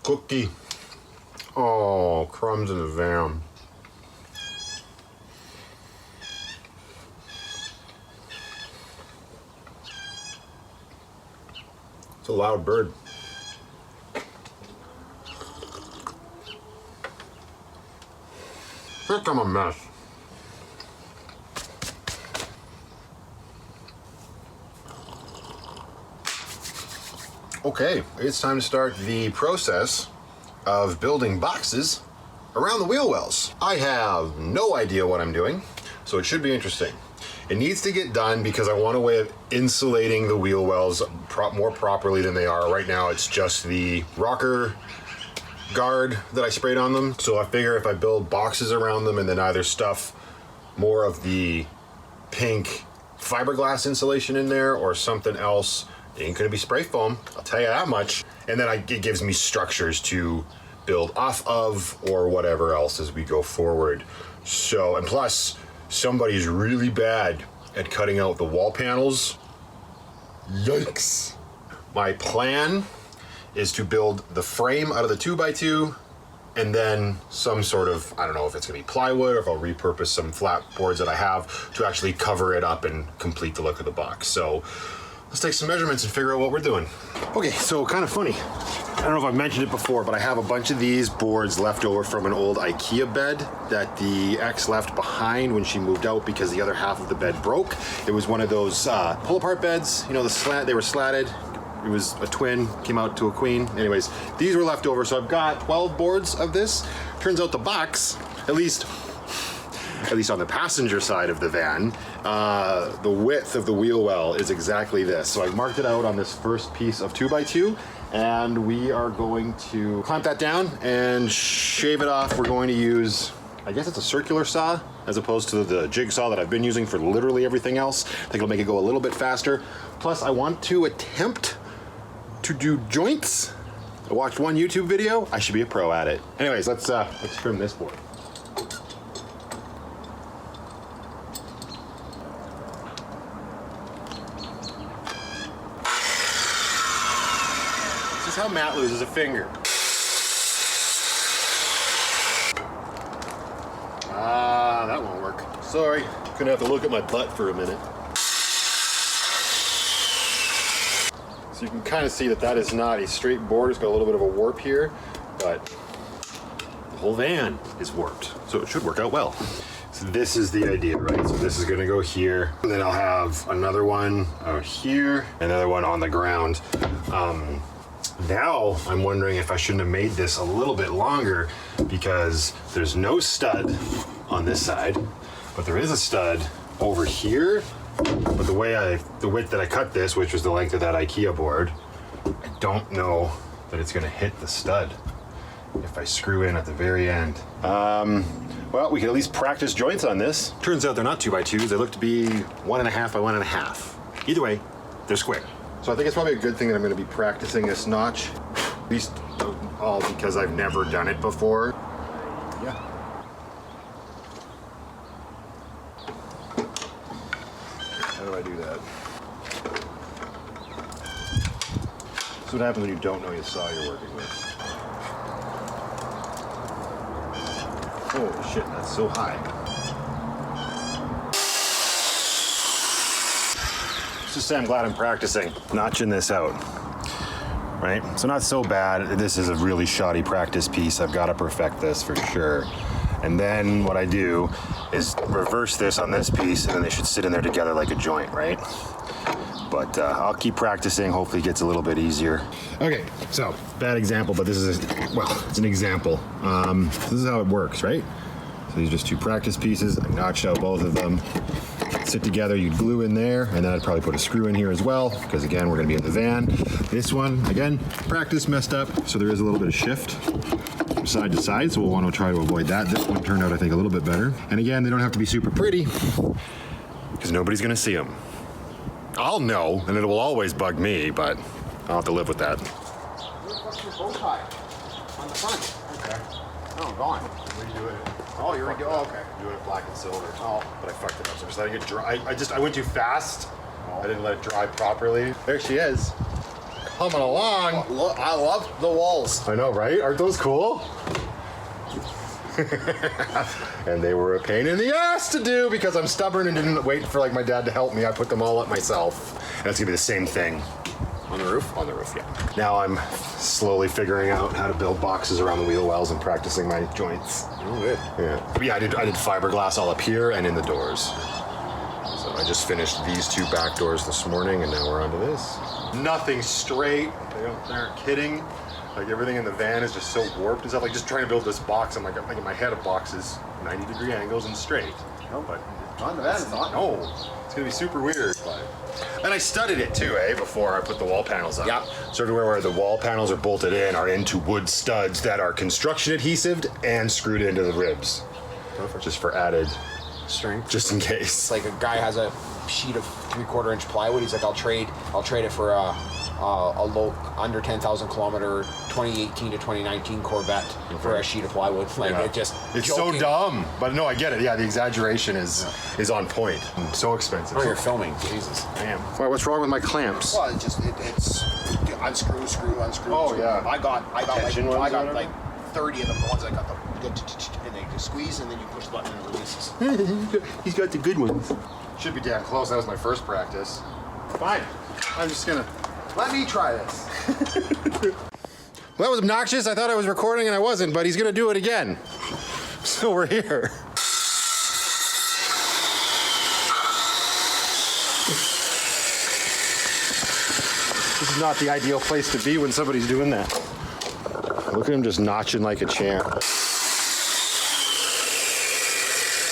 cookie. Oh, crumbs in the van. It's a loud bird. Here come a mess. Okay, it's time to start the process of building boxes around the wheel wells. I have no idea what I'm doing, so it should be interesting. It needs to get done because I want a way of insulating the wheel wells more properly than they are. Right now it's just the rocker guard that I sprayed on them. So I figure if I build boxes around them and then either stuff more of the pink fiberglass insulation in there or something else, it ain't gonna be spray foam, I'll tell you that much. And then it gives me structures to build off of or whatever else as we go forward. So, and plus, somebody's really bad at cutting out the wall panels. Yikes. My plan is to build the frame out of the 2x2 and then some sort of, I don't know if it's gonna be plywood or if I'll repurpose some flat boards that I have to actually cover it up and complete the look of the box. So let's take some measurements and figure out what we're doing. Okay, so kind of funny. I don't know if I've mentioned it before, but I have a bunch of these boards left over from an old IKEA bed that the ex left behind when she moved out because the other half of the bed broke. It was one of those pull-apart beds, you know, they were slatted. It was a twin, came out to a queen. Anyways, these were left over, so I've got 12 boards of this. Turns out the box, at least on the passenger side of the van, the width of the wheel well is exactly this. So I've marked it out on this first piece of 2x2, and we are going to clamp that down and shave it off. We're going to use, I guess it's a circular saw, as opposed to the jigsaw that I've been using for literally everything else. I think it'll make it go a little bit faster. Plus, I want to attempt to do joints. I watched one YouTube video. I should be a pro at it. Anyways, let's trim this board. This is how Matt loses a finger. That won't work. Sorry, gonna have to look at my butt for a minute. So you can kind of see that that is not a straight board. It's got a little bit of a warp here, but the whole van is warped. So it should work out well. So this is the idea, right? So this is gonna go here, and then I'll have another one out here, another one on the ground. Now I'm wondering if I shouldn't have made this a little bit longer because there's no stud on this side, but there is a stud over here. But the width that I cut this, which was the length of that IKEA board, I don't know that it's gonna hit the stud if I screw in at the very end. Well, we can at least practice joints on this. Turns out they're not 2x2s, they look to be 1.5 by 1.5. Either way, they're square. So I think it's probably a good thing that I'm gonna be practicing this notch, at least all because I've never done it before. Yeah. How do I do that? That's what happens when you don't know the saw you're working with. Holy shit, that's so high. Let's just say I'm glad I'm practicing, notching this out. Right? So not so bad. This is a really shoddy practice piece. I've got to perfect this for sure. And then what I do is reverse this on this piece, and then they should sit in there together like a joint, right? But I'll keep practicing. Hopefully it gets a little bit easier. Okay, so bad example, but this is, it's an example. This is how it works, right? So these are just two practice pieces. I notched out both of them. Sit together, you'd glue in there, and then I'd probably put a screw in here as well, because again, we're gonna be in the van. This one, again, practice messed up, so there is a little bit of shift from side to side, so we'll want to try to avoid that. This one turned out, I think, a little bit better. And again, they don't have to be super pretty, because nobody's gonna see them. I'll know, and it will always bug me, but I'll have to live with that. What's your bow tie? On the front. Okay. Oh, gone. Redo it. Oh, you're redoing. Oh, okay. Doing it black and silver. Oh, but I fucked it up. So I'm just letting it dry. I went too fast. Oh. I didn't let it dry properly. There she is. humming along. Look, I love the walls. I know, right? Aren't those cool? And they were a pain in the ass to do because I'm stubborn and didn't wait for like my dad to help me. I put them all up myself. And it's gonna be the same thing. On the roof? On the roof, yeah. Now I'm slowly figuring out how to build boxes around the wheel wells and practicing my joints. Oh, good. Yeah. But yeah, I did fiberglass all up here and in the doors. So I just finished these 2 back doors this morning and now we're onto this. Nothing straight. They aren't kidding. Like everything in the van is just so warped and stuff. Like just trying to build this box, I'm like in my head of boxes, 90-degree angles and straight. No, But on the van is not. no, it's gonna be super weird. And I studied it too, before I put the wall panels up. Yeah. So everywhere where the wall panels are bolted in are into wood studs that are construction adhesive and screwed into the ribs. Perfect. Just for added Strength. just in case. It's like a guy has a sheet of 3/4 inch plywood. He's like, I'll trade it for a low under 10,000 kilometer 2018 to 2019 Corvette for a sheet of plywood. Like Yeah. it's so joking. dumb. But no, I get it. Yeah, the exaggeration is on point. So expensive. Oh, you're filming. Jesus. I am. Why, what's wrong with my clamps? Well, it's unscrew, screw, unscrew. Oh, screw. yeah. I got Tension ones or like 30 of them. The ones I got and they just squeeze and then you push the button and it releases. He's got the good ones. Should be damn close. That was my first practice. Fine. I'm just gonna... Let me try this. Well, that was obnoxious. I thought I was recording and I wasn't, but he's gonna do it again. So we're here. This is not the ideal place to be when somebody's doing that. Look at him just notching like a champ.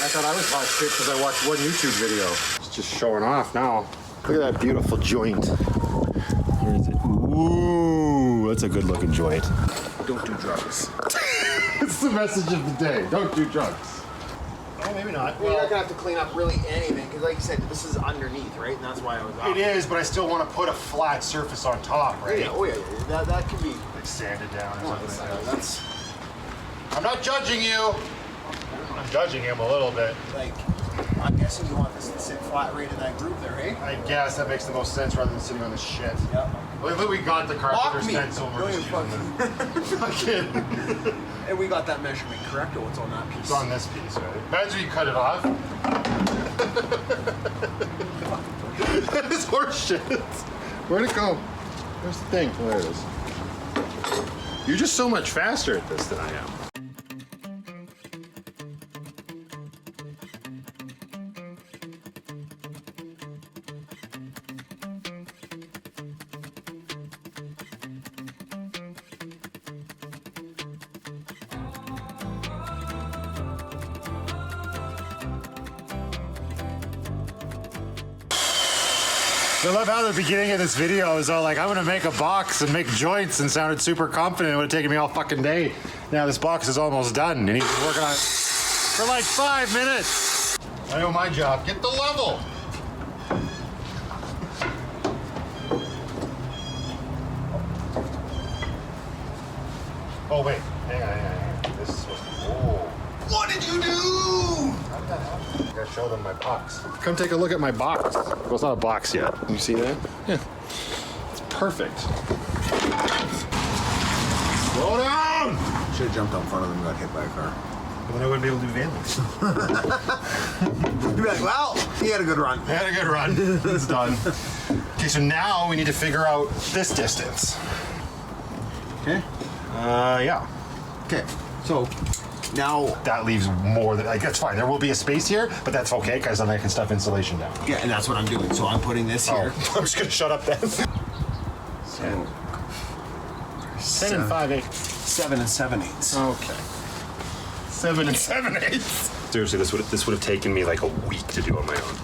I thought I was hot shit because I watched one YouTube video. It's just showing off now. Look at that beautiful joint. Where is it? Ooh, that's a good looking joint. Don't do drugs. It's the message of the day. Don't do drugs. Oh, maybe not. Well, you're not gonna have to clean up really anything because, like you said, this is underneath, right? And that's why I was. It is, but I still want to put a flat surface on top, right? Yeah, oh yeah, that can be. Like sand it down or something like that. That's I'm not judging you. I'm judging him a little bit. like. I'm guessing you want this to sit flat right in that groove there, eh? I guess that makes the most sense rather than sitting on this shit. Yeah. Well, we got the carpenter's me. stencil. We're Don't just even using fucking. And we got that measurement correct, or what's on that piece? It's on this piece, right? Imagine you cut it off. That is horse shit. Where'd it go? Where's the thing? Oh, there it is. You're just so much faster at this than I am. I love how the beginning of this video is all like, I'm gonna make a box and make joints and sounded super confident. It would have taken me all fucking day. Now this box is almost done and he's been working on it for like 5 minutes. I know my job. Get the level. Oh wait, hang on. This is supposed to be, whoa. What did you do? How did that happen? I gotta show them my box. Come take a look at my box. Well, it's not a box yet. You see that? Yeah. It's perfect. Slow down! Should have jumped out in front of them and got hit by a car. Well, then I wouldn't be able to do vanlife. You'd be like, well, he had a good run. I had a good run. It's done. Okay, so now we need to figure out this distance. Okay. Yeah. Okay. So now, That leaves more than, like, that's fine. There will be a space here, but that's okay, because then I can stuff insulation down. yeah, and that's what I'm doing. So I'm putting this here. Oh, I'm just gonna shut up then. 10 and 5/8. 7 and 7/8. Okay. 7 and 7/8. Seriously, this would have taken me like a week to do on my own.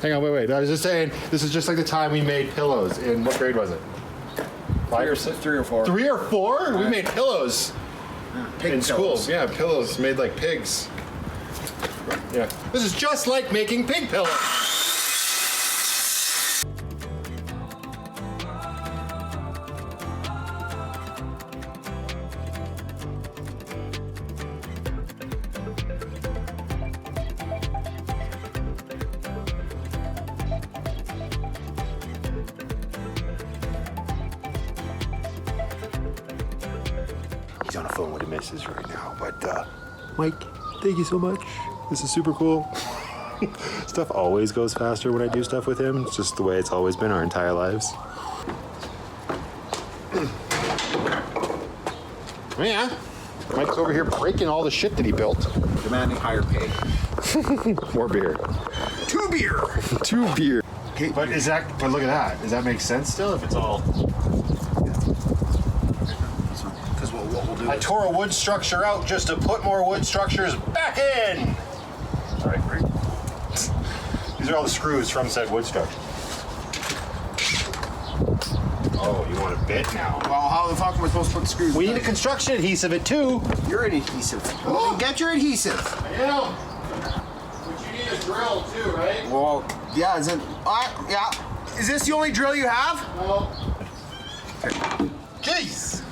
Hang on, wait. I was just saying, this is just like the time we made pillows. In what grade was it? 5 or 6? 3 or 4. 3 or 4? We made pillows Pig in school. pillows. Yeah, pillows made like pigs. Yeah. This is just like making pig pillows. He's on the phone with the missus right now, but Mike, thank you so much. This is super cool. Stuff always goes faster when I do stuff with him. It's just the way it's always been our entire lives. Yeah, Mike's over here breaking all the shit that he built. Demanding higher pay. More beer. 2 beer. 2 beer. Okay, but look at that. Does that make sense still if it's all... Because what we'll do I tore a wood structure out just to put more wood structures back in. Sorry, Greg. These are all the screws from said wood structure. Oh, you want a bit now? Well, how the fuck am I supposed to put the screws? We need a construction adhesive it too. You're an adhesive. Well, get your adhesive. I know. But you need a drill too, right? Well, yeah, yeah. Is this the only drill you have? No. Jeez.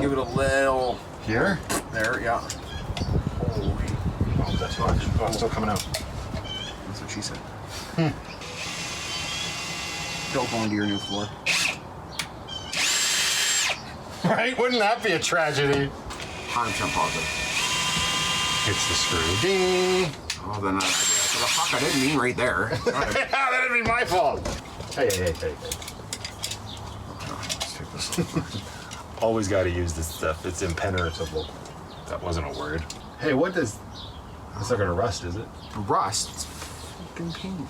Give it a little... Here? There, yeah. Holy. Oh, that's fine. Oh, it's still coming out. That's what she said. Don't go into your new floor. Right? Wouldn't that be a tragedy? 100% positive. It's the screw. Ding. Oh, then so the fuck, I didn't mean right there. That'd be my fault. Hey. Let's take this off. Always got to use this stuff. It's impenetrable. That wasn't a word. Hey, what does... It's not gonna rust, is it? Rust? It's fucking pink.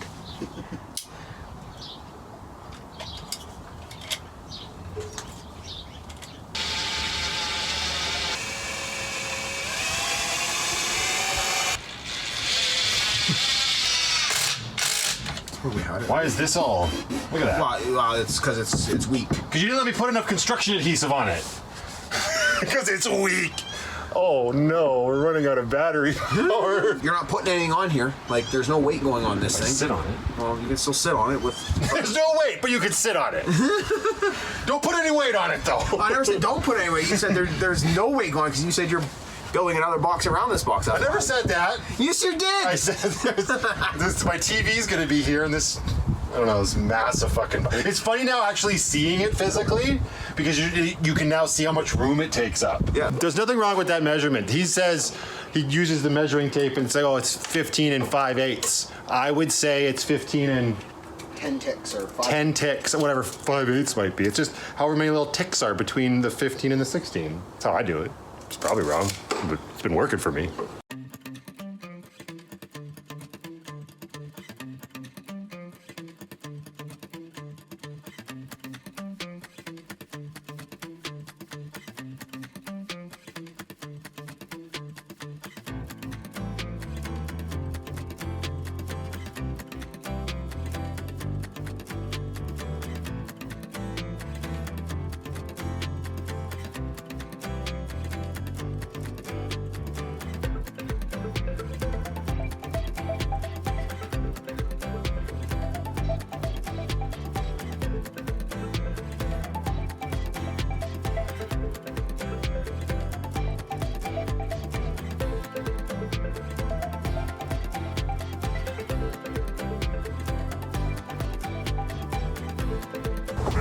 Why is this all... Look at that. Well, it's because it's weak. Because you didn't let me put enough construction adhesive on it. Because it's weak. Oh no, we're running out of battery power. You're not putting anything on here. Like, there's no weight going on this thing. Sit on it. Well, you can still sit on it with... There's no weight, but you can sit on it. Don't put any weight on it, though. I never said don't put any weight. You said there's no weight going because you said you're building another box around this box. I never said that. Yes, you did. I said my TV's going to be here, and this... I don't know, this massive fucking... It's funny now actually seeing it physically because you can now see how much room it takes up. Yeah. There's nothing wrong with that measurement. He says he uses the measuring tape and say, oh, it's 15 and 5/8. I would say it's 15 and... 10 ticks or 5. 10 ticks, whatever 5/8 might be. It's just however many little ticks are between the 15 and the 16. That's how I do it. It's probably wrong, but it's been working for me.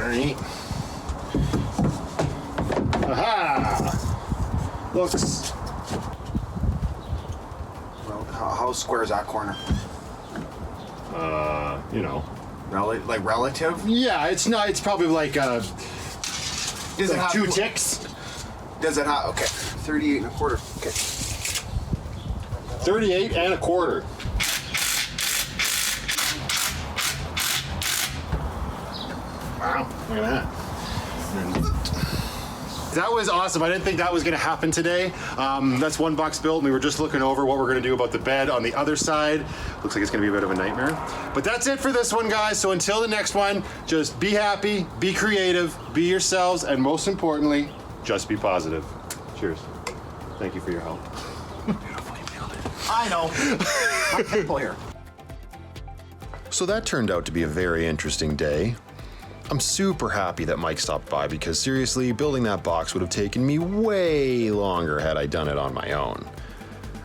Alright. Aha! Looks... Well, how square is that corner? You know. Like relative? Yeah, it's not, it's probably like, Does it have 2 ticks. Does it have, okay, 38 and a quarter. Okay. 38 and a quarter. Wow, look at that. That was awesome. I didn't think that was going to happen today. That's one box built. We were just looking over what we're going to do about the bed on the other side. Looks like it's going to be a bit of a nightmare. But that's it for this one, guys. So until the next one, just be happy, be creative, be yourselves, and most importantly, just be positive. Cheers. Thank you for your help. Beautifully built it. I know. I'm thankful here. So that turned out to be a very interesting day. I'm super happy that Mike stopped by because seriously, building that box would have taken me way longer had I done it on my own.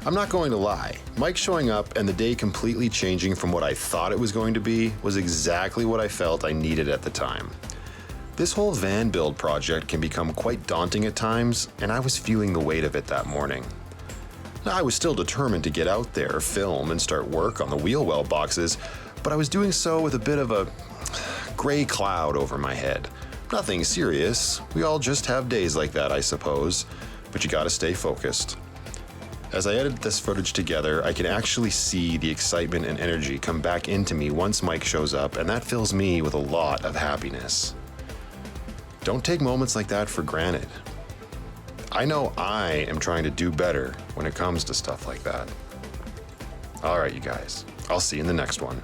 I'm not going to lie, Mike showing up and the day completely changing from what I thought it was going to be was exactly what I felt I needed at the time. This whole van build project can become quite daunting at times, and I was feeling the weight of it that morning. I was still determined to get out there, film, and start work on the wheel well boxes, but I was doing so with a bit of a gray cloud over my head. Nothing serious, we all just have days like that, I suppose, but you gotta stay focused. As I edit this footage together, I can actually see the excitement and energy come back into me once Mike shows up, and that fills me with a lot of happiness. Don't take moments like that for granted. I know I am trying to do better when it comes to stuff like that. All right, you guys, I'll see you in the next one.